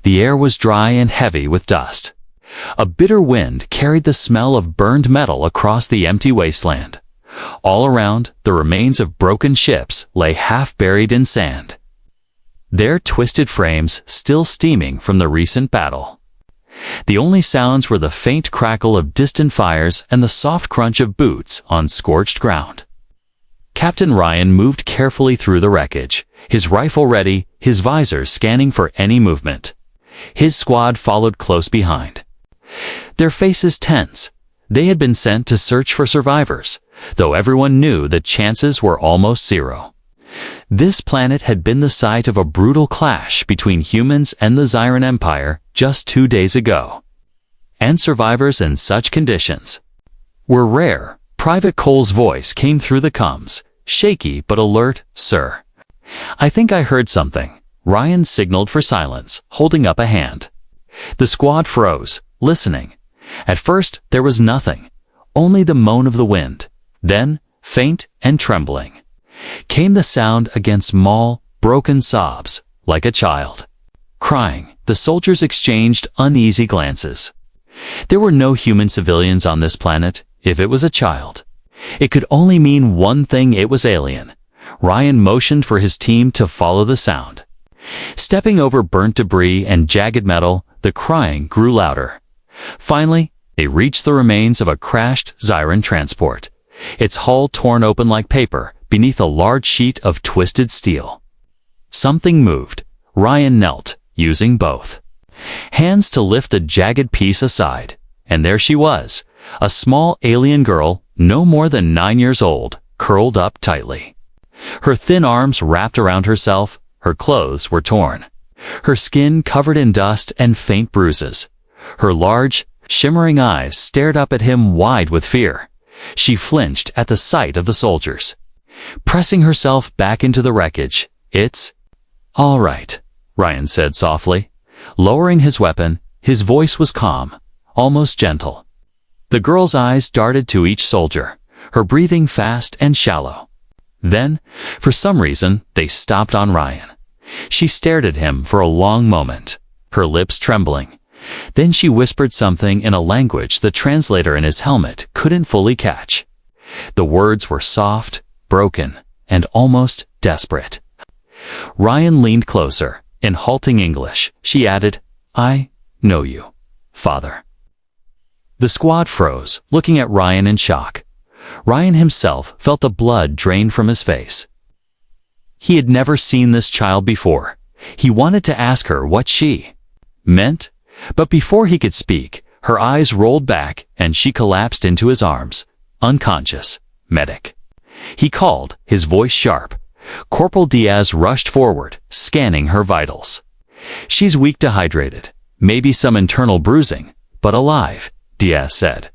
The air was dry and heavy with dust. A bitter wind carried the smell of burned metal across the empty wasteland. All around, the remains of broken ships lay half buried in sand, their twisted frames still steaming from the recent battle. The only sounds were the faint crackle of distant fires and the soft crunch of boots on scorched ground. Captain Ryan moved carefully through the wreckage, his rifle ready, his visor scanning for any movement. His squad followed close behind, their faces tense. They had been sent to search for survivors, though everyone knew the chances were almost zero. This planet had been the site of a brutal clash between humans and the Zyran Empire just 2 days ago. And survivors in such conditions were rare. Private Cole's voice came through the comms, shaky but alert. "Sir, I think I heard something." Ryan signaled for silence, holding up a hand. The squad froze, listening. At first, there was nothing, only the moan of the wind. Then, faint and trembling, came the sound against small, broken sobs, like a child crying. The soldiers exchanged uneasy glances. There were no human civilians on this planet. If it was a child, it could only mean one thing: it was alien. Ryan motioned for his team to follow the sound. Stepping over burnt debris and jagged metal, the crying grew louder. Finally, they reached the remains of a crashed Zyran transport, its hull torn open like paper beneath a large sheet of twisted steel. Something moved. Ryan knelt, using both hands to lift the jagged piece aside, and there she was, a small alien girl, no more than 9 years old, curled up tightly. Her thin arms wrapped around herself, her clothes were torn, her skin covered in dust and faint bruises. Her large, shimmering eyes stared up at him wide with fear. She flinched at the sight of the soldiers. Pressing herself back into the wreckage, "It's all right," Ryan said softly. Lowering his weapon, his voice was calm, almost gentle. The girl's eyes darted to each soldier, her breathing fast and shallow. Then, for some reason, they stopped on Ryan. She stared at him for a long moment, her lips trembling. Then she whispered something in a language the translator in his helmet couldn't fully catch. The words were soft, broken, and almost desperate. Ryan leaned closer. In halting English, she added, "I know you, Father." The squad froze, looking at Ryan in shock. Ryan himself felt the blood drain from his face. He had never seen this child before. He wanted to ask her what she meant, but before he could speak, her eyes rolled back and she collapsed into his arms, unconscious. "Medic," he called, his voice sharp. Corporal Diaz rushed forward, scanning her vitals. "She's weak, dehydrated, maybe some internal bruising, but alive," Diaz said.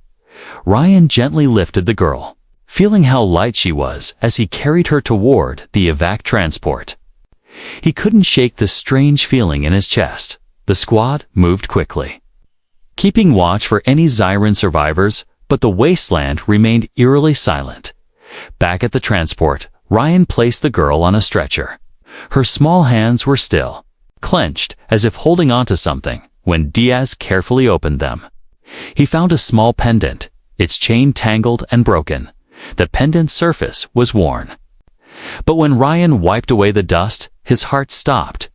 Ryan gently lifted the girl, feeling how light she was as he carried her toward the evac transport. He couldn't shake the strange feeling in his chest. The squad moved quickly, keeping watch for any Zyran survivors, but the wasteland remained eerily silent. Back at the transport, Ryan placed the girl on a stretcher. Her small hands were still clenched, as if holding onto something, when Diaz carefully opened them. He found a small pendant, its chain tangled and broken. The pendant's surface was worn. But when Ryan wiped away the dust, his heart stopped.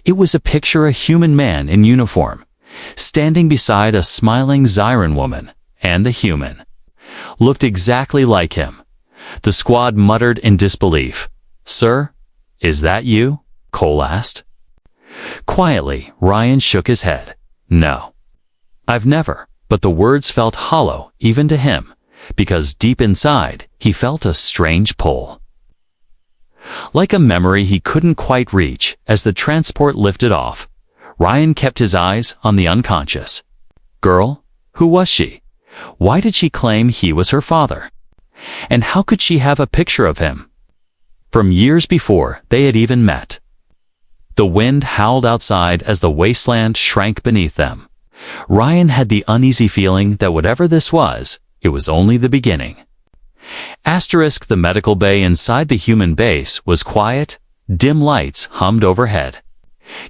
It was a picture of a human man in uniform, standing beside a smiling Zyran woman, and the human looked exactly like him. The squad muttered in disbelief. "Sir, is that you?" Cole asked. Quietly, Ryan shook his head. "No. I've never," but the words felt hollow even to him, because deep inside, he felt a strange pull. Like a memory he couldn't quite reach. As the transport lifted off, Ryan kept his eyes on the unconscious girl. Who was she? Why did she claim he was her father? And how could she have a picture of him from years before they had even met? The wind howled outside as the wasteland shrank beneath them. Ryan had the uneasy feeling that whatever this was, it was only the beginning. The medical bay inside the human base was quiet. Dim lights hummed overhead.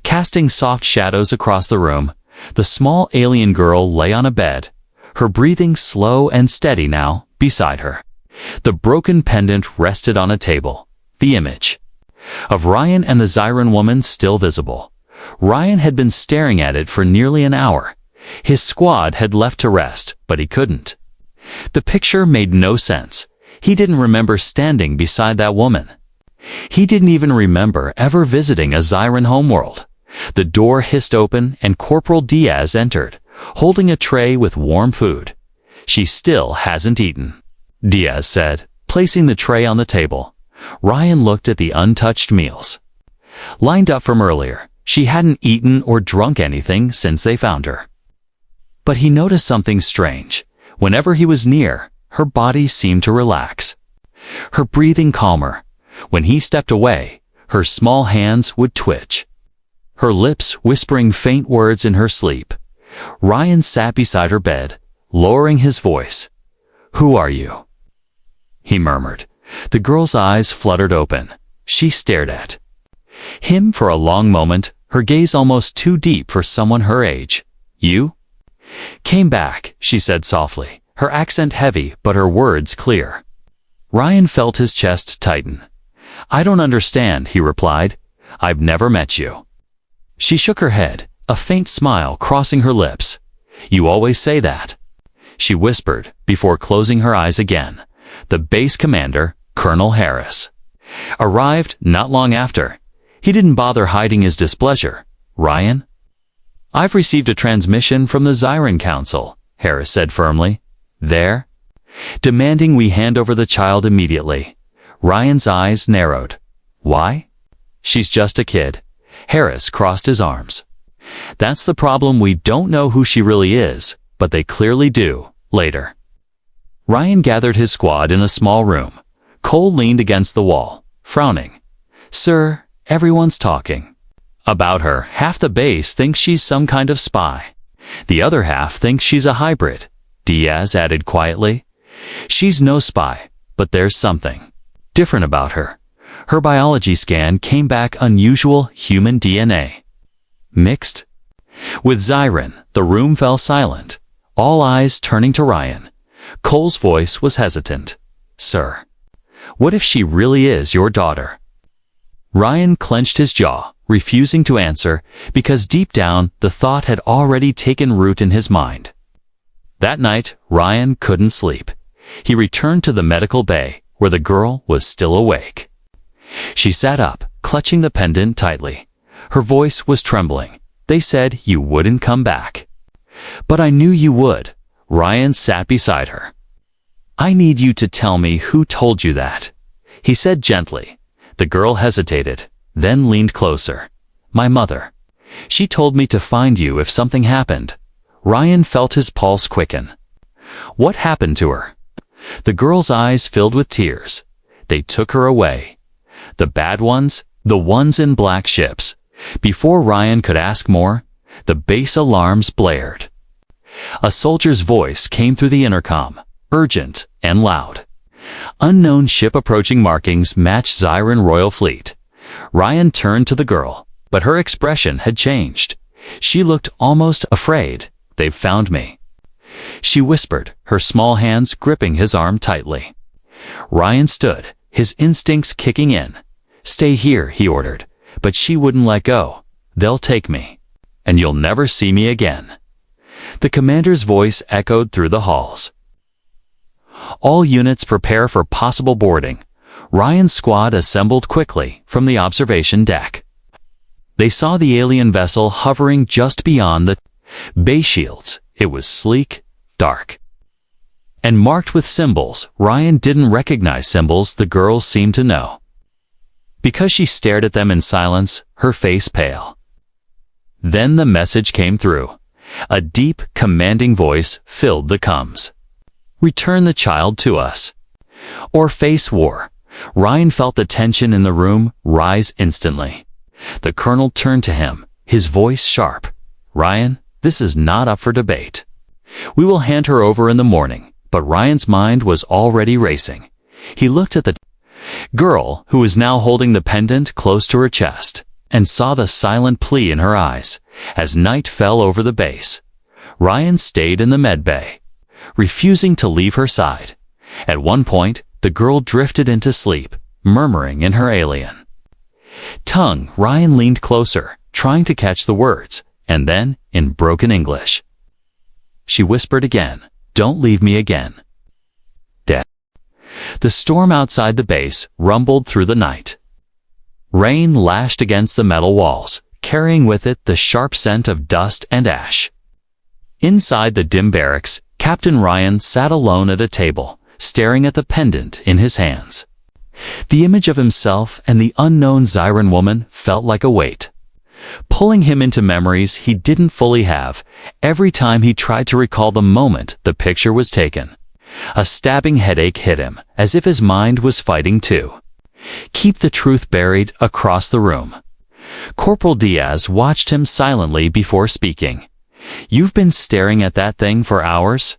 Casting soft shadows across the room, the small alien girl lay on a bed, her breathing slow and steady now, beside her. The broken pendant rested on a table, the image of Ryan and the Zyran woman still visible. Ryan had been staring at it for nearly an hour. His squad had left to rest, but he couldn't. The picture made no sense. He didn't remember standing beside that woman. He didn't even remember ever visiting a Zyran homeworld. The door hissed open and Corporal Diaz entered, holding a tray with warm food. "She still hasn't eaten," Diaz said, placing the tray on the table. Ryan looked at the untouched meals. Lined up from earlier, she hadn't eaten or drunk anything since they found her. But he noticed something strange. Whenever he was near, her body seemed to relax. Her breathing calmer. When he stepped away, her small hands would twitch. Her lips whispering faint words in her sleep. Ryan sat beside her bed, lowering his voice. "Who are you?" he murmured. The girl's eyes fluttered open. She stared at him for a long moment, her gaze almost too deep for someone her age. "You?" "Came back," she said softly, her accent heavy but her words clear. Ryan felt his chest tighten. "I don't understand," he replied. "I've never met you." She shook her head, a faint smile crossing her lips. "You always say that," she whispered before closing her eyes again. The base commander, Colonel Harris, arrived not long after. He didn't bother hiding his displeasure. "Ryan?" "I've received a transmission from the Zyran Council," Harris said firmly. "They're demanding we hand over the child immediately." Ryan's eyes narrowed. "Why?" "She's just a kid." Harris crossed his arms. "That's the problem. We don't know who she really is, but they clearly do, later." Ryan gathered his squad in a small room. Cole leaned against the wall, frowning. "Sir, everyone's talking about her. Half the base thinks she's some kind of spy. The other half thinks she's a hybrid," Diaz added quietly. "She's no spy, but there's something different about her. Her biology scan came back unusual human DNA. Mixed with Zyran." The room fell silent, all eyes turning to Ryan. Cole's voice was hesitant. "Sir, what if she really is your daughter?" Ryan clenched his jaw, refusing to answer, because deep down the thought had already taken root in his mind. That night, Ryan couldn't sleep. He returned to the medical bay, where the girl was still awake. She sat up, clutching the pendant tightly. Her voice was trembling. "They said you wouldn't come back." "But I knew you would." Ryan sat beside her. "I need you to tell me who told you that," he said gently. The girl hesitated, then leaned closer. "My mother. She told me to find you if something happened." Ryan felt his pulse quicken. "What happened to her?" The girl's eyes filled with tears. "They took her away." "The bad ones?" "The ones in black ships." Before Ryan could ask more, the base alarms blared. A soldier's voice came through the intercom, urgent and loud. "Unknown ship approaching. Markings match Zyran Royal Fleet." Ryan turned to the girl, but her expression had changed. She looked almost afraid. "They've found me," she whispered, her small hands gripping his arm tightly. Ryan stood, his instincts kicking in. "Stay here," he ordered, but she wouldn't let go. "They'll take me, and you'll never see me again." The commander's voice echoed through the halls. "All units prepare for possible boarding." Ryan's squad assembled quickly from the observation deck. They saw the alien vessel hovering just beyond the base shields. It was sleek, dark, and marked with symbols. Ryan didn't recognize symbols the girl seemed to know, because she stared at them in silence, her face pale. Then the message came through. A deep, commanding voice filled the comms. "Return the child to us, or face war." Ryan felt the tension in the room rise instantly. The colonel turned to him, his voice sharp. "Ryan, this is not up for debate. We will hand her over in the morning." But Ryan's mind was already racing. He looked at the girl, who was now holding the pendant close to her chest. and saw the silent plea in her eyes. As night fell over the base, Ryan stayed in the medbay, refusing to leave her side. At one point, the girl drifted into sleep, murmuring in her alien tongue. Ryan leaned closer, trying to catch the words, and then, in broken English, she whispered again, "Don't leave me again." Death. The storm outside the base rumbled through the night. Rain lashed against the metal walls, carrying with it the sharp scent of dust and ash. Inside the dim barracks, Captain Ryan sat alone at a table, staring at the pendant in his hands. The image of himself and the unknown Zyran woman felt like a weight, pulling him into memories he didn't fully have. Every time he tried to recall the moment the picture was taken, a stabbing headache hit him, as if his mind was fighting to keep the truth buried across the room. Corporal Diaz watched him silently before speaking. "You've been staring at that thing for hours?"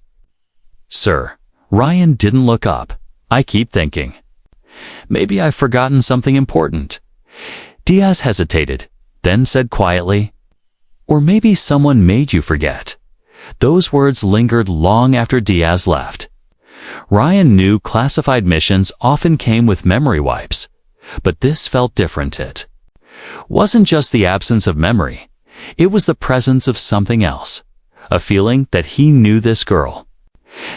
"Sir." Ryan didn't look up. "I keep thinking, maybe I've forgotten something important." Diaz hesitated, then said quietly, "Or maybe someone made you forget." Those words lingered long after Diaz left. Ryan knew classified missions often came with memory wipes, but this felt different. It wasn't just the absence of memory, it was the presence of something else, a feeling that he knew this girl,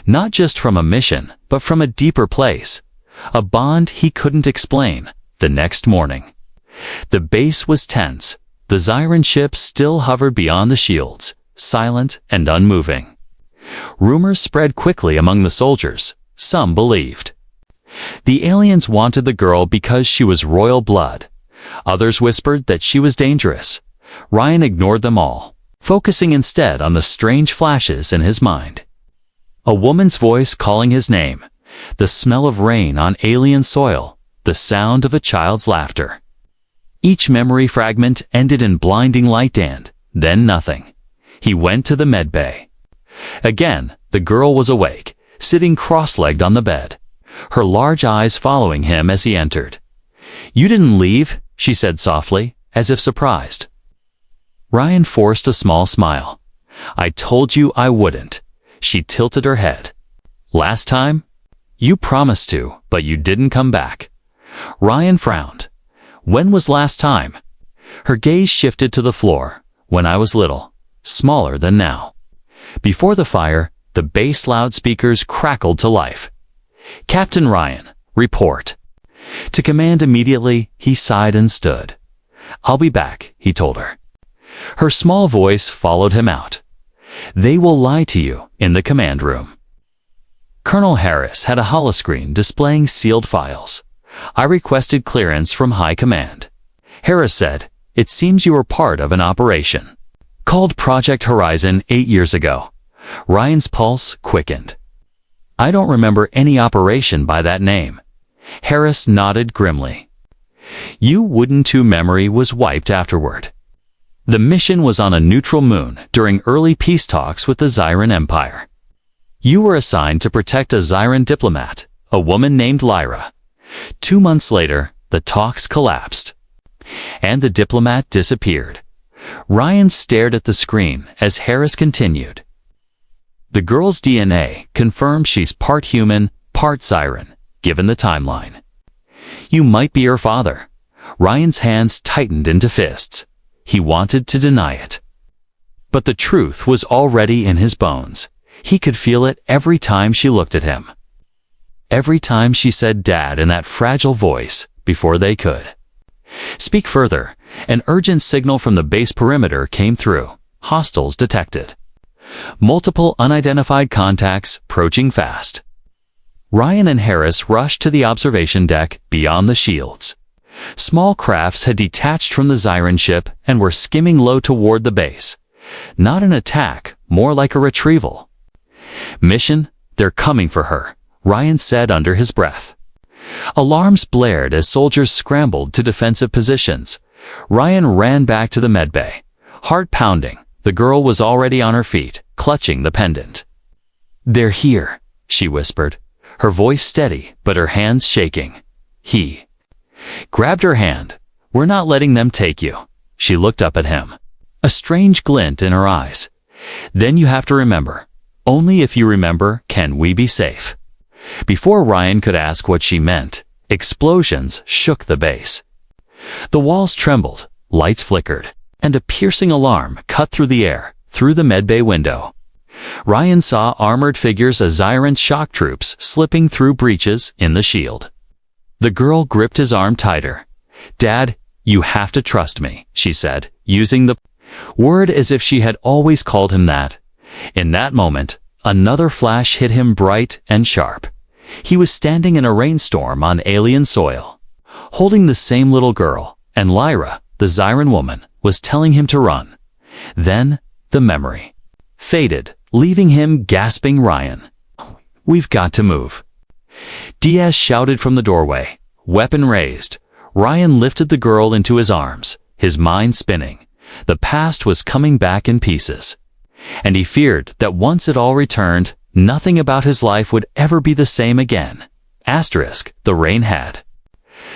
not just from a mission, but from a deeper place, a bond he couldn't explain. The next morning, the base was tense. The Zyran ship still hovered beyond the shields, silent and unmoving. Rumors spread quickly among the soldiers. Some believed the aliens wanted the girl because she was royal blood. Others whispered that she was dangerous. Ryan ignored them all, focusing instead on the strange flashes in his mind. A woman's voice calling his name, the smell of rain on alien soil, the sound of a child's laughter. Each memory fragment ended in blinding light and then nothing. He went to the medbay. Again, the girl was awake, sitting cross-legged on the bed, her large eyes following him as he entered. "You didn't leave," she said softly, as if surprised. Ryan forced a small smile. "I told you I wouldn't." She tilted her head. "Last time? You promised to, but you didn't come back." Ryan frowned. "When was last time?" Her gaze shifted to the floor. "When I was little, smaller than now." Before the fire, the base loudspeakers crackled to life. "Captain Ryan, report." To command immediately, he sighed and stood. "I'll be back," he told her. Her small voice followed him out. "They will lie to you," in the command room. Colonel Harris had a holoscreen displaying sealed files. "I requested clearance from High Command." Harris said, "It seems you were part of an operation called Project Horizon 8 years ago." Ryan's pulse quickened. "I don't remember any operation by that name." Harris nodded grimly. "You wouldn't too. Memory was wiped afterward. The mission was on a neutral moon during early peace talks with the Zyran Empire. You were assigned to protect a Zyran diplomat, a woman named Lyra. 2 months later, the talks collapsed, and the diplomat disappeared." Ryan stared at the screen as Harris continued. "The girl's DNA confirms she's part human, part Zyran, given the timeline. You might be her father." Ryan's hands tightened into fists. He wanted to deny it, but the truth was already in his bones. He could feel it every time she looked at him, every time she said "Dad" in that fragile voice before they could speak further. An urgent signal from the base perimeter came through. Hostiles detected. Multiple unidentified contacts approaching fast. Ryan and Harris rushed to the observation deck beyond the shields. Small crafts had detached from the Zyran ship and were skimming low toward the base. Not an attack, more like a retrieval. "Mission, they're coming for her," Ryan said under his breath. Alarms blared as soldiers scrambled to defensive positions. Ryan ran back to the medbay, heart pounding. The girl was already on her feet, clutching the pendant. "They're here," she whispered, her voice steady but her hands shaking. He grabbed her hand. We're not letting them take you. She looked up at him, a strange glint in her eyes. Then you have to remember. Only if you remember can we be safe. Before Ryan could ask what she meant, explosions shook the base. The walls trembled, lights flickered, and a piercing alarm cut through the air, through the medbay window. Ryan saw armored figures as Zyran shock troops slipping through breaches in the shield. The girl gripped his arm tighter. "Dad, you have to trust me," she said, using the word as if she had always called him that. In that moment, another flash hit him bright and sharp. He was standing in a rainstorm on alien soil, holding the same little girl, and Lyra, the Zyran woman, was telling him to run. Then, the memory faded, leaving him gasping. "Ryan, we've got to move." Diaz shouted from the doorway, weapon raised. Ryan lifted the girl into his arms, his mind spinning. The past was coming back in pieces. And he feared that once it all returned, nothing about his life would ever be the same again. The rain had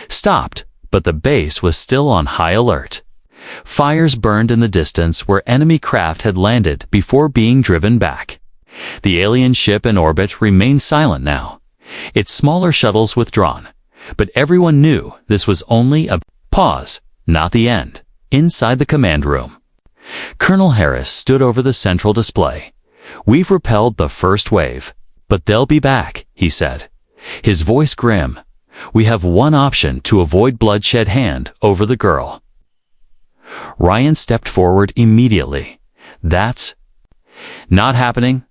stopped, but the base was still on high alert. Fires burned in the distance where enemy craft had landed before being driven back. The alien ship in orbit remained silent now, its smaller shuttles withdrawn. But everyone knew this was only a pause, not the end. Inside the command room, Colonel Harris stood over the central display. "We've repelled the first wave, but they'll be back," he said, his voice grim. "We have one option to avoid bloodshed. Hand over the girl." Ryan stepped forward immediately. "That's not happening."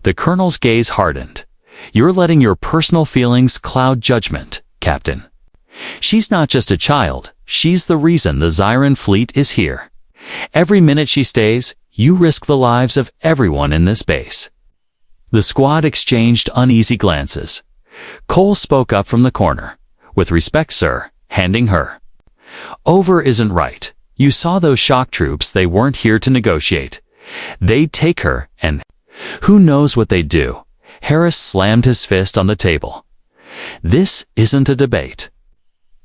The colonel's gaze hardened. "You're letting your personal feelings cloud judgment, Captain. She's not just a child, she's the reason the Zyran fleet is here. Every minute she stays, you risk the lives of everyone in this base." The squad exchanged uneasy glances. Cole spoke up from the corner. "With respect, sir," handing her over isn't right. "You saw those shock troops, they weren't here to negotiate. They'd take her, and who knows what they'd do." Harris slammed his fist on the table. "This isn't a debate."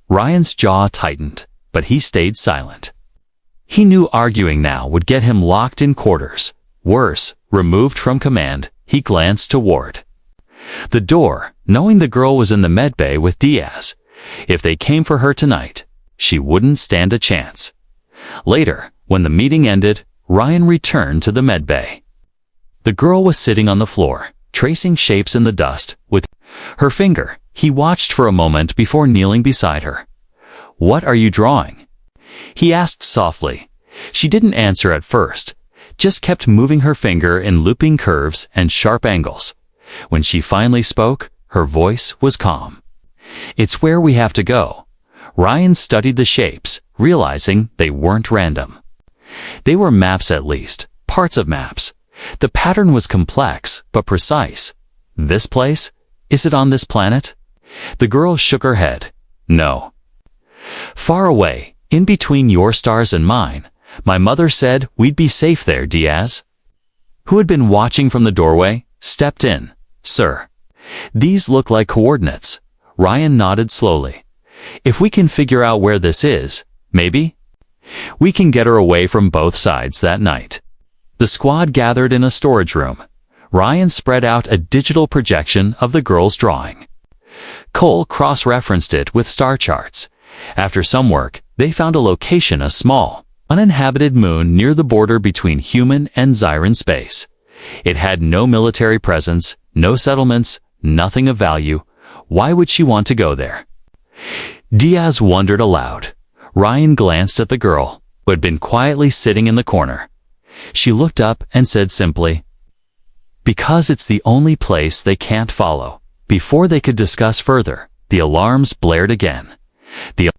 Ryan's jaw tightened, but he stayed silent. He knew arguing now would get him locked in quarters. Worse, removed from command. He glanced toward the door, knowing the girl was in the medbay with Diaz. If they came for her tonight, she wouldn't stand a chance. Later, when the meeting ended, Ryan returned to the medbay. The girl was sitting on the floor, tracing shapes in the dust with her finger. He watched for a moment before kneeling beside her. "What are you drawing?" he asked softly. She didn't answer at first, just kept moving her finger in looping curves and sharp angles. When she finally spoke, her voice was calm. "It's where we have to go." Ryan studied the shapes, realizing they weren't random. They were maps, at least, parts of maps. The pattern was complex, but precise. "This place? Is it on this planet?" The girl shook her head. "No. Far away, in between your stars and mine. My mother said we'd be safe there." Diaz, who had been watching from the doorway, stepped in. "Sir, these look like coordinates." Ryan nodded slowly. "If we can figure out where this is, maybe we can get her away from both sides that night." The squad gathered in a storage room. Ryan spread out a digital projection of the girl's drawing. Cole cross-referenced it with star charts. After some work, they found a location: a small, uninhabited moon near the border between human and Zyran space. It had no military presence, no settlements, nothing of value. Why would she want to go there? Diaz wondered aloud. Ryan glanced at the girl, who had been quietly sitting in the corner. She looked up and said simply, "Because it's the only place they can't follow." Before they could discuss further, the alarms blared again. The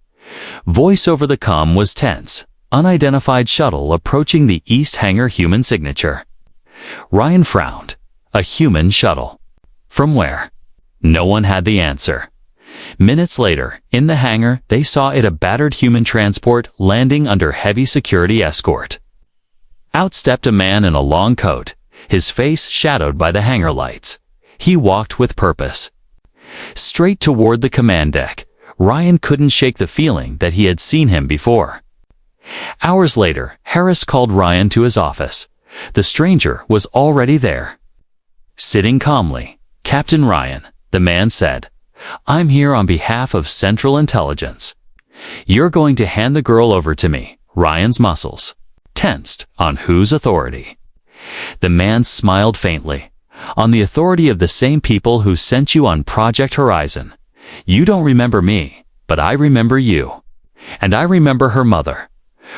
voice over the comm was tense. "Unidentified shuttle approaching the east hangar, human signature." Ryan frowned. A human shuttle. From where? No one had the answer. Minutes later, in the hangar, they saw it, a battered human transport landing under heavy security escort. Out stepped a man in a long coat, his face shadowed by the hangar lights. He walked with purpose. Straight toward the command deck. Ryan couldn't shake the feeling that he had seen him before. Hours later, Harris called Ryan to his office. The stranger was already there. Sitting calmly, "Captain Ryan," the man said, "I'm here on behalf of Central Intelligence. You're going to hand the girl over to me." Ryan's muscles tensed. "On whose authority?" The man smiled faintly. "On the authority of the same people who sent you on Project Horizon. You don't remember me, but I remember you. And I remember her mother."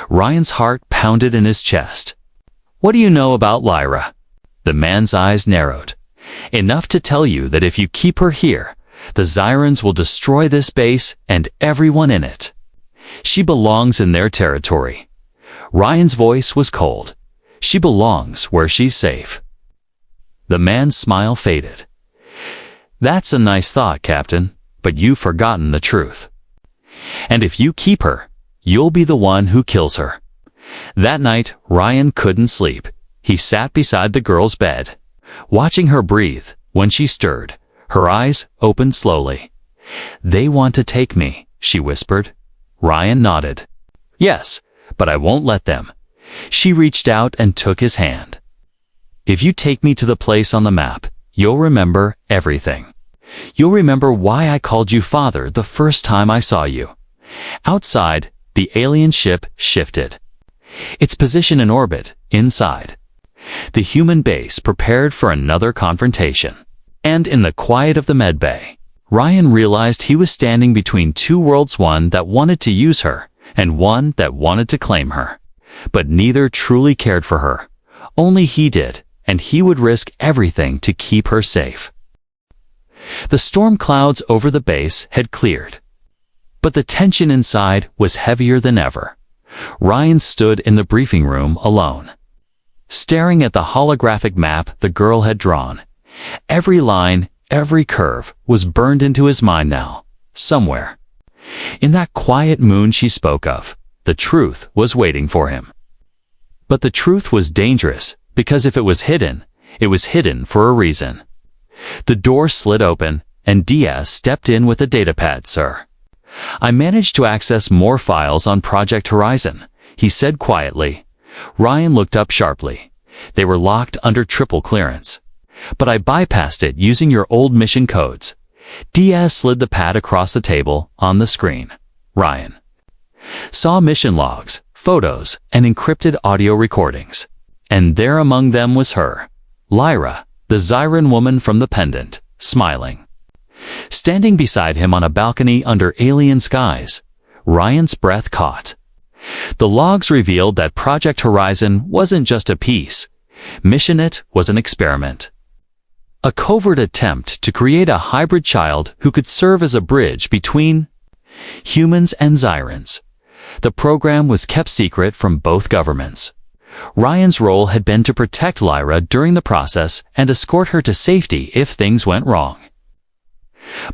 Ryan's heart pounded in his chest. "What do you know about Lyra?" The man's eyes narrowed. "Enough to tell you that if you keep her here, the Xyrans will destroy this base and everyone in it. She belongs in their territory." Ryan's voice was cold. "She belongs where she's safe." The man's smile faded. "That's a nice thought, Captain, but you've forgotten the truth. And if you keep her, you'll be the one who kills her." That night, Ryan couldn't sleep. He sat beside the girl's bed, watching her breathe. When she stirred, her eyes opened slowly. "They want to take me," she whispered. Ryan nodded. "Yes, but I won't let them." She reached out and took his hand. "If you take me to the place on the map, you'll remember everything. You'll remember why I called you father the first time I saw you." Outside, the alien ship shifted. Its position in orbit, inside. The human base prepared for another confrontation. And in the quiet of the medbay, Ryan realized he was standing between two worlds, one that wanted to use her, and one that wanted to claim her. But neither truly cared for her. Only he did, and he would risk everything to keep her safe. The storm clouds over the base had cleared. But the tension inside was heavier than ever. Ryan stood in the briefing room alone, staring at the holographic map the girl had drawn. Every line, every curve was burned into his mind now, somewhere. In that quiet moon she spoke of, the truth was waiting for him. But the truth was dangerous, because if it was hidden for a reason. The door slid open, and Diaz stepped in with a datapad. "Sir, I managed to access more files on Project Horizon," he said quietly. Ryan looked up sharply. "They were locked under triple clearance. But I bypassed it using your old mission codes." Diaz slid the pad across the table on the screen. Ryan saw mission logs, photos, and encrypted audio recordings. And there among them was her, Lyra, the Xyran woman from the pendant, smiling. Standing beside him on a balcony under alien skies, Ryan's breath caught. The logs revealed that Project Horizon wasn't just a piece. Mission It was an experiment. A covert attempt to create a hybrid child who could serve as a bridge between humans and Xyrans. The program was kept secret from both governments. Ryan's role had been to protect Lyra during the process and escort her to safety if things went wrong.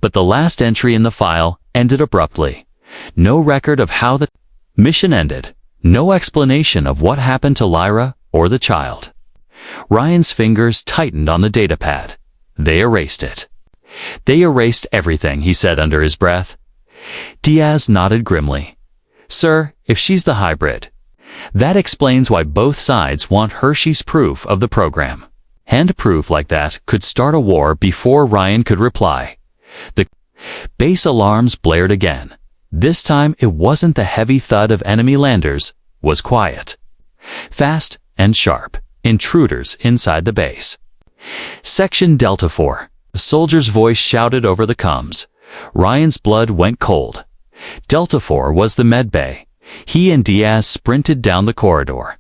But the last entry in the file ended abruptly. No record of how the mission ended. No explanation of what happened to Lyra or the child. Ryan's fingers tightened on the datapad. They erased it. "They erased everything," he said under his breath. Diaz nodded grimly. "Sir, if she's the hybrid, that explains why both sides want Hershey's proof of the program." And proof like that could start a war before Ryan could reply. The base alarms blared again. This time it wasn't the heavy thud of enemy landers, was quiet. Fast and sharp. Intruders inside the base. "Section Delta 4, a soldier's voice shouted over the comms. Ryan's blood went cold. Delta 4 was the medbay. He and Diaz sprinted down the corridor.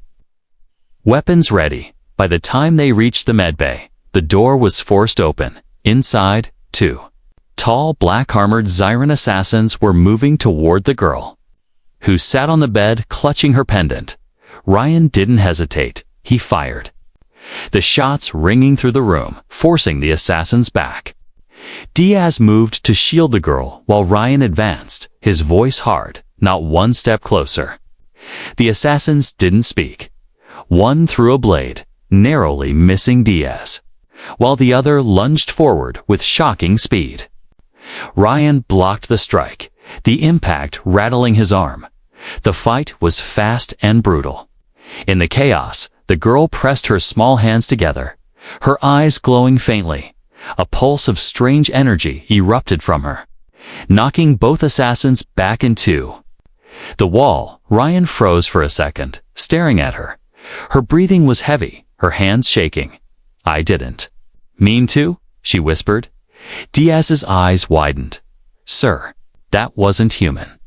Weapons ready. By the time they reached the medbay, the door was forced open. Inside, two tall, black-armored Xyran assassins were moving toward the girl, who sat on the bed clutching her pendant. Ryan didn't hesitate. He fired. The shots ringing through the room, forcing the assassins back. Diaz moved to shield the girl while Ryan advanced, his voice hard, not one step closer. The assassins didn't speak. One threw a blade, narrowly missing Diaz, while the other lunged forward with shocking speed. Ryan blocked the strike, the impact rattling his arm. The fight was fast and brutal. In the chaos, the girl pressed her small hands together, her eyes glowing faintly. A pulse of strange energy erupted from her, knocking both assassins back in two. The wall, Ryan froze for a second, staring at her. Her breathing was heavy, her hands shaking. "I didn't mean to," she whispered. Diaz's eyes widened. "Sir, that wasn't human."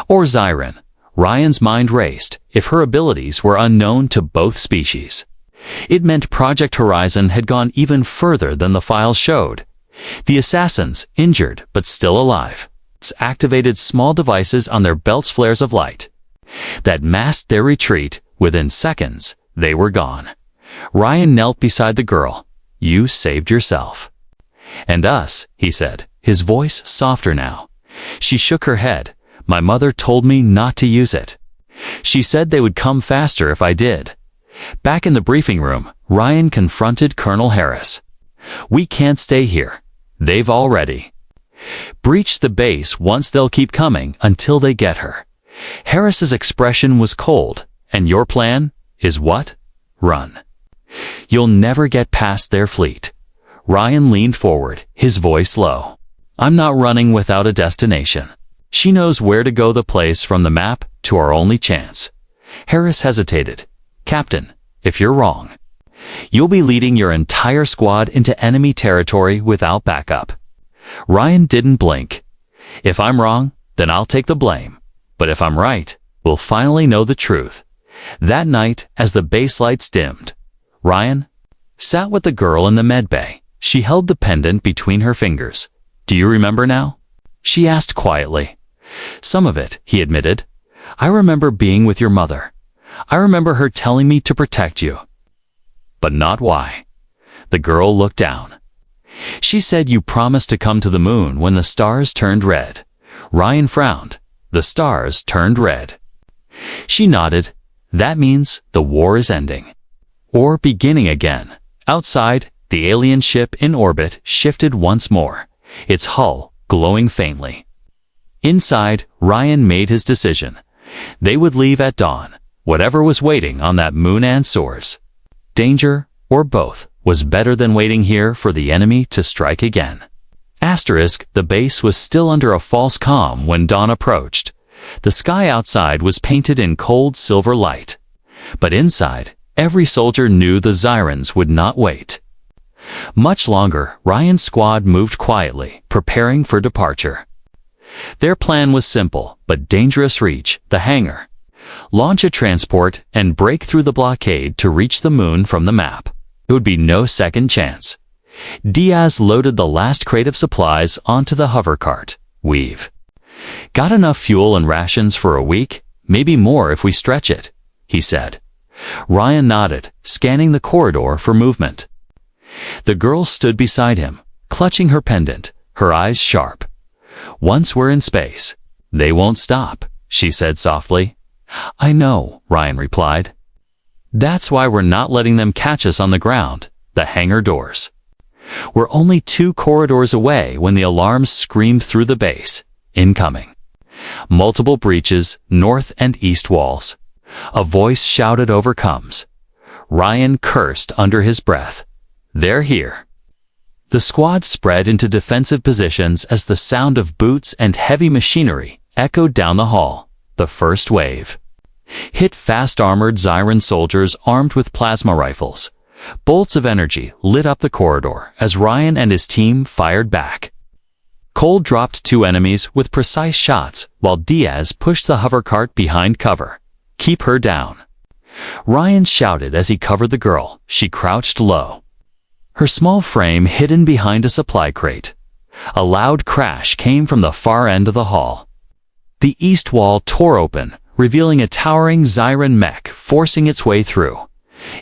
Or Zyran. Ryan's mind raced. If her abilities were unknown to both species, it meant Project Horizon had gone even further than the files showed. The assassins, injured but still alive, activated small devices on their belts, flares of light that masked their retreat. Within seconds, they were gone. Ryan knelt beside the girl. "You saved yourself." "And us," he said, his voice softer now. She shook her head. "My mother told me not to use it. She said they would come faster if I did." Back in the briefing room, Ryan confronted Colonel Harris. "We can't stay here. They've already breached the base. Once, they'll keep coming until they get her." Harris's expression was cold. "And your plan is what?" "Run. You'll never get past their fleet." Ryan leaned forward, his voice low. "I'm not running without a destination. She knows where to go. The place from the map to our only chance." Harris hesitated. "Captain, if you're wrong, you'll be leading your entire squad into enemy territory without backup." Ryan didn't blink. "If I'm wrong, then I'll take the blame. But if I'm right, we'll finally know the truth." That night, as the base lights dimmed, Ryan sat with the girl in the med bay. She held the pendant between her fingers. "Do you remember now?" she asked quietly. "Some of it," he admitted. "I remember being with your mother. I remember her telling me to protect you." "But not why." The girl looked down. "She said you promised to come to the moon when the stars turned red." Ryan frowned. "The stars turned red." She nodded. "That means the war is ending. Or beginning again." Outside, the alien ship in orbit shifted once more, its hull glowing faintly. Inside, Ryan made his decision. They would leave at dawn. Whatever was waiting on that moon and source, danger, or both, was better than waiting here for the enemy to strike again. The base was still under a false calm when dawn approached. The sky outside was painted in cold silver light. But inside, every soldier knew the Zyrans would not wait much longer. Ryan's squad moved quietly, preparing for departure. Their plan was simple, but dangerous. Reach the hangar, launch a transport, and break through the blockade to reach the moon from the map. It would be no second chance. Diaz loaded the last crate of supplies onto the hover cart. "We've got enough fuel and rations for a week, maybe more if we stretch it," he said. Ryan nodded, scanning the corridor for movement. The girl stood beside him, clutching her pendant, her eyes sharp. "Once we're in space, they won't stop," she said softly. "I know," Ryan replied. "That's why we're not letting them catch us on the ground." The hangar doors were only 2 corridors away when the alarms screamed through the base. "Incoming." Multiple breaches, north and east walls. A voice shouted over comms. Ryan cursed under his breath. "They're here." The squad spread into defensive positions as the sound of boots and heavy machinery echoed down the hall. The first wave hit fast armored Zyran soldiers armed with plasma rifles. Bolts of energy lit up the corridor as Ryan and his team fired back. Cole dropped 2 enemies with precise shots while Diaz pushed the hover cart behind cover. "Keep her down," Ryan shouted as he covered the girl. She crouched low, her small frame hidden behind a supply crate. A loud crash came from the far end of the hall. The east wall tore open, revealing a towering Zyran mech forcing its way through.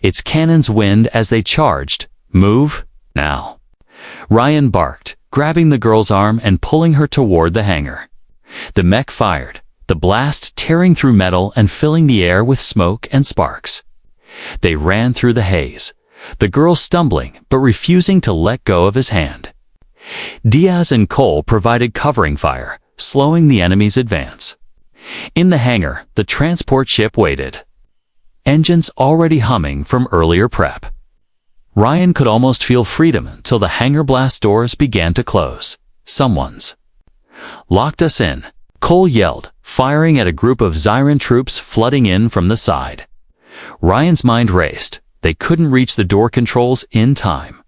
Its cannons wind as they charged. "Move, now," Ryan barked, grabbing the girl's arm and pulling her toward the hangar. The mech fired, the blast tearing through metal and filling the air with smoke and sparks. They ran through the haze, the girl stumbling but refusing to let go of his hand. Diaz and Cole provided covering fire, slowing the enemy's advance. In the hangar, the transport ship waited, engines already humming from earlier prep. Ryan could almost feel freedom until the hangar blast doors began to close. Someone's locked us in, Cole yelled, firing at a group of Zyran troops flooding in from the side. Ryan's mind raced. They couldn't reach the door controls in time.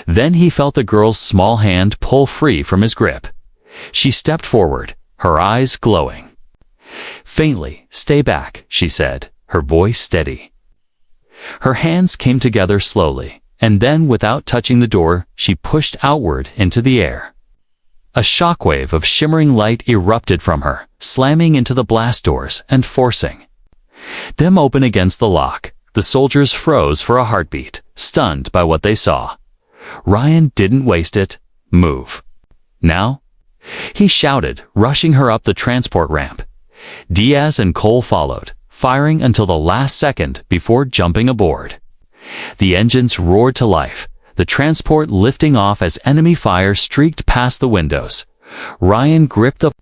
Then he felt the girl's small hand pull free from his grip. She stepped forward, her eyes glowing. Faintly, "Stay back," she said, her voice steady. Her hands came together slowly, and then without touching the door, she pushed outward into the air. A shockwave of shimmering light erupted from her, slamming into the blast doors and forcing them open against the lock. The soldiers froze for a heartbeat, stunned by what they saw. Ryan didn't waste it. "Move. Now?" he shouted, rushing her up the transport ramp. Diaz and Cole followed, firing until the last second before jumping aboard. The engines roared to life, the transport lifting off as enemy fire streaked past the windows. Ryan gripped the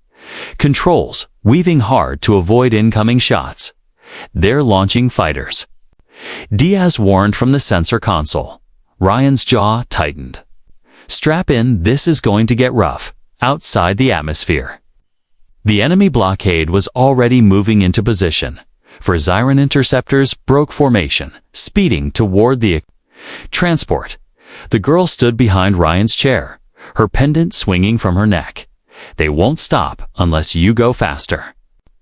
controls, weaving hard to avoid incoming shots. "They're launching fighters," Diaz warned from the sensor console. Ryan's jaw tightened. "Strap in, this is going to get rough." Outside the atmosphere, the enemy blockade was already moving into position. For Zyran interceptors broke formation, speeding toward the transport. The girl stood behind Ryan's chair, her pendant swinging from her neck. "They won't stop unless you go faster,"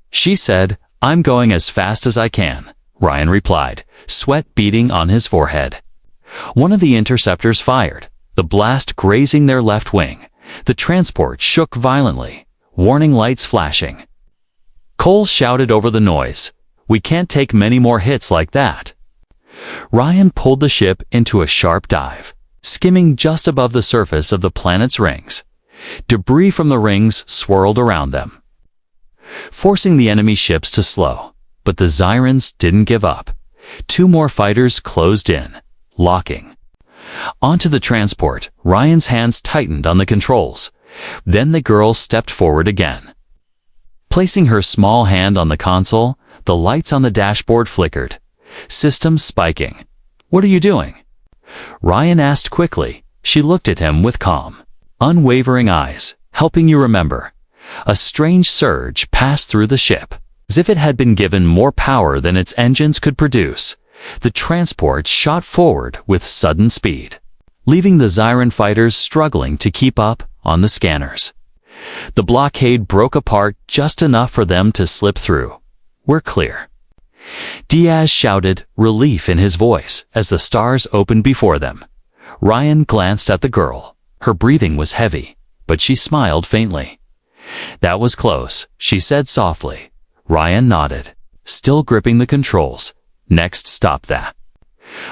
she said. "I'm going as fast as I can," Ryan replied, sweat beading on his forehead. One of the interceptors fired, the blast grazing their left wing. The transport shook violently, warning lights flashing. Cole shouted over the noise, "We can't take many more hits like that." Ryan pulled the ship into a sharp dive, skimming just above the surface of the planet's rings. Debris from the rings swirled around them, forcing the enemy ships to slow. But the Zyrans didn't give up. 2 more fighters closed in, locking onto the transport. Ryan's hands tightened on the controls. Then the girl stepped forward again. Placing her small hand on the console, the lights on the dashboard flickered, systems spiking. "What are you doing?" Ryan asked quickly. She looked at him with calm, unwavering eyes. "Helping you remember." A strange surge passed through the ship, as if it had been given more power than its engines could produce. The transport shot forward with sudden speed, leaving the Zyran fighters struggling to keep up on the scanners. The blockade broke apart just enough for them to slip through. "We're clear," Diaz shouted, relief in his voice as the stars opened before them. Ryan glanced at the girl. Her breathing was heavy, but she smiled faintly. "That was close," she said softly. Ryan nodded, still gripping the controls. "Next stop that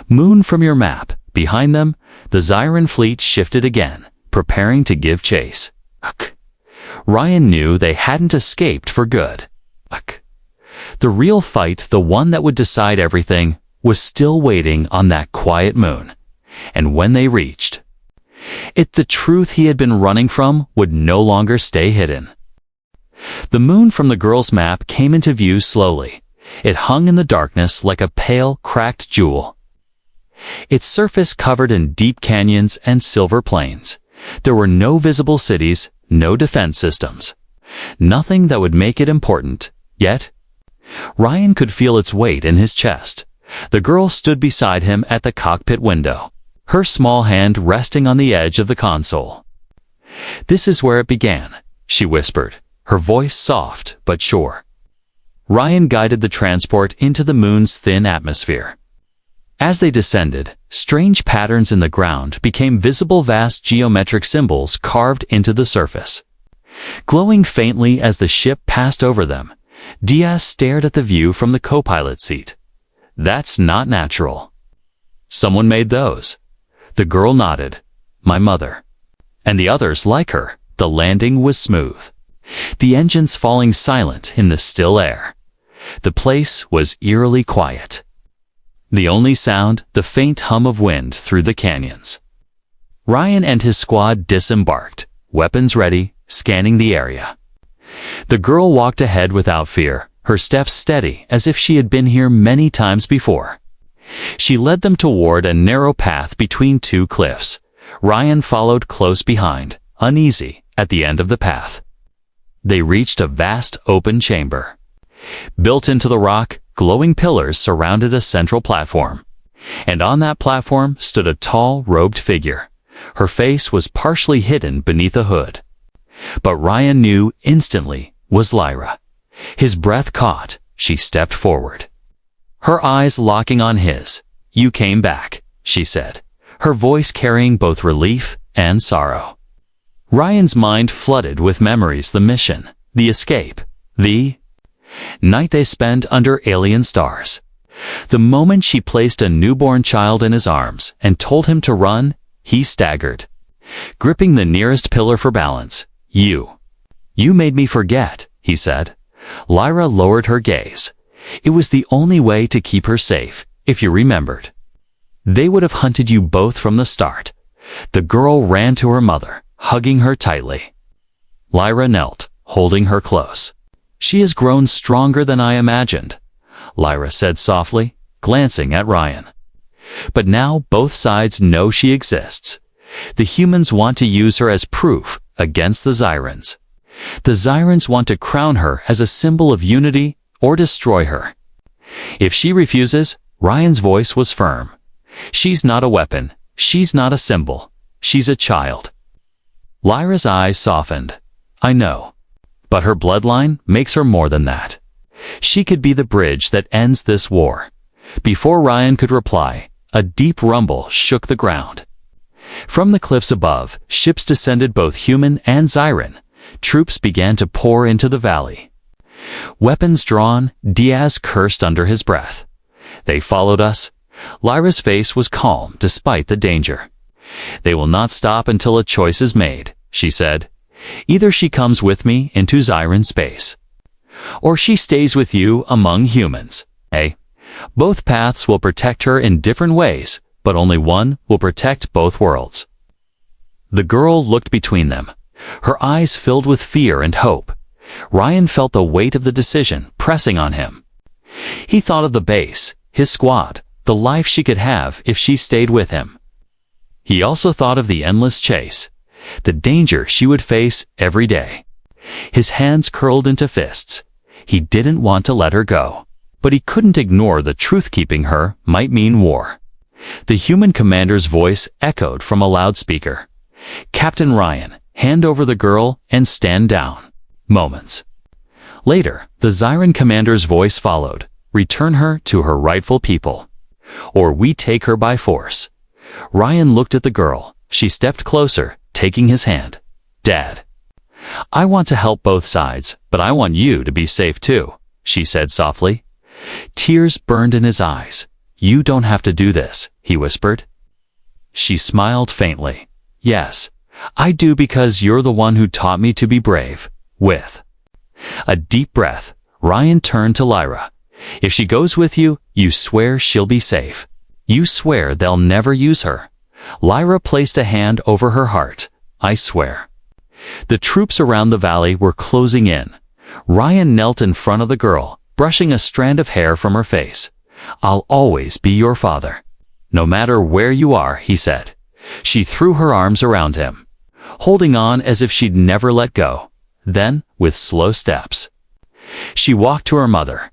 moon from your map." Behind them, the Zyran fleet shifted again, preparing to give chase. Ryan knew they hadn't escaped for good. The real fight, the one that would decide everything, was still waiting on that quiet moon. And when they reached it, the truth he had been running from would no longer stay hidden. The moon from the girl's map came into view slowly. It hung in the darkness like a pale, cracked jewel, its surface covered in deep canyons and silver plains. There were no visible cities, no defense systems, nothing that would make it important. Yet, Ryan could feel its weight in his chest. The girl stood beside him at the cockpit window, her small hand resting on the edge of the console. "This is where it began," she whispered, her voice soft but sure. Ryan guided the transport into the moon's thin atmosphere. As they descended, strange patterns in the ground became visible, vast geometric symbols carved into the surface, glowing faintly as the ship passed over them. Diaz stared at the view from the co-pilot seat. "That's not natural. Someone made those." The girl nodded. "My mother. And the others like her." The landing was smooth, the engines falling silent in the still air. The place was eerily quiet. The only sound, the faint hum of wind through the canyons. Ryan and his squad disembarked, weapons ready, scanning the area. The girl walked ahead without fear, her steps steady as if she had been here many times before. She led them toward a narrow path between two cliffs. Ryan followed close behind, uneasy, at the end of the path. They reached a vast open chamber. Built into the rock, glowing pillars surrounded a central platform. And on that platform stood a tall, robed figure. Her face was partially hidden beneath a hood. But Ryan knew instantly was Lyra. His breath caught. She stepped forward. Her eyes locking on his. "You came back," she said, her voice carrying both relief and sorrow. Ryan's mind flooded with memories: the mission, the escape, the night they spent under alien stars. The moment she placed a newborn child in his arms and told him to run, he staggered, gripping the nearest pillar for balance. You made me forget," he said. Lyra lowered her gaze. "It was the only way to keep her safe, if you remembered. They would have hunted you both from the start." The girl ran to her mother, hugging her tightly. Lyra knelt, holding her close. "She has grown stronger than I imagined," Lyra said softly, glancing at Ryan. "But now both sides know she exists. The humans want to use her as proof against the Xyrans. The Xyrans want to crown her as a symbol of unity or destroy her. If she refuses," Ryan's voice was firm, "she's not a weapon, she's not a symbol, she's a child." Lyra's eyes softened. "I know. But her bloodline makes her more than that. She could be the bridge that ends this war." Before Ryan could reply, a deep rumble shook the ground. From the cliffs above, ships descended, both human and Xyran. Troops began to pour into the valley. Weapons drawn, Diaz cursed under his breath. "They followed us." Lyra's face was calm despite the danger. "They will not stop until a choice is made," she said. "Either she comes with me into Xyran space, or she stays with you among humans. Both paths will protect her in different ways, but only one will protect both worlds." The girl looked between them, her eyes filled with fear and hope. Ryan felt the weight of the decision pressing on him. He thought of the base, his squad, the life she could have if she stayed with him. He also thought of the endless chase, the danger she would face every day. His hands curled into fists. He didn't want to let her go, but he couldn't ignore the truth: keeping her might mean war. The human commander's voice echoed from a loudspeaker. "Captain Ryan, hand over the girl and stand down." Moments later, the Xyran commander's voice followed. "Return her to her rightful people, or we take her by force." Ryan looked at the girl. She stepped closer, taking his hand. "Dad, I want to help both sides, but I want you to be safe too," she said softly. Tears burned in his eyes. "You don't have to do this," he whispered. She smiled faintly. "Yes, I do, because you're the one who taught me to be brave." With a deep breath, Ryan turned to Lyra. "If she goes with you, you swear she'll be safe. You swear they'll never use her." Lyra placed a hand over her heart. "I swear." The troops around the valley were closing in. Ryan knelt in front of the girl, brushing a strand of hair from her face. "I'll always be your father, no matter where you are," he said. She threw her arms around him, holding on as if she'd never let go. Then, with slow steps, she walked to her mother.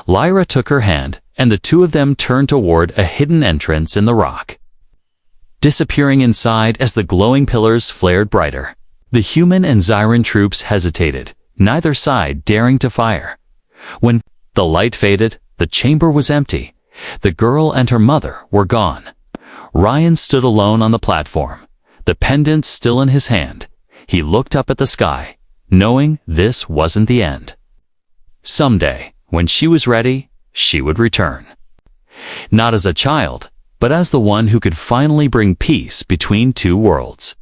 Lyra took her hand, and the two of them turned toward a hidden entrance in the rock, disappearing inside as the glowing pillars flared brighter. The human and Xyran troops hesitated, neither side daring to fire. When the light faded, the chamber was empty. The girl and her mother were gone. Ryan stood alone on the platform, the pendant still in his hand. He looked up at the sky, knowing this wasn't the end. Someday, when she was ready, she would return. Not as a child, but as the one who could finally bring peace between two worlds.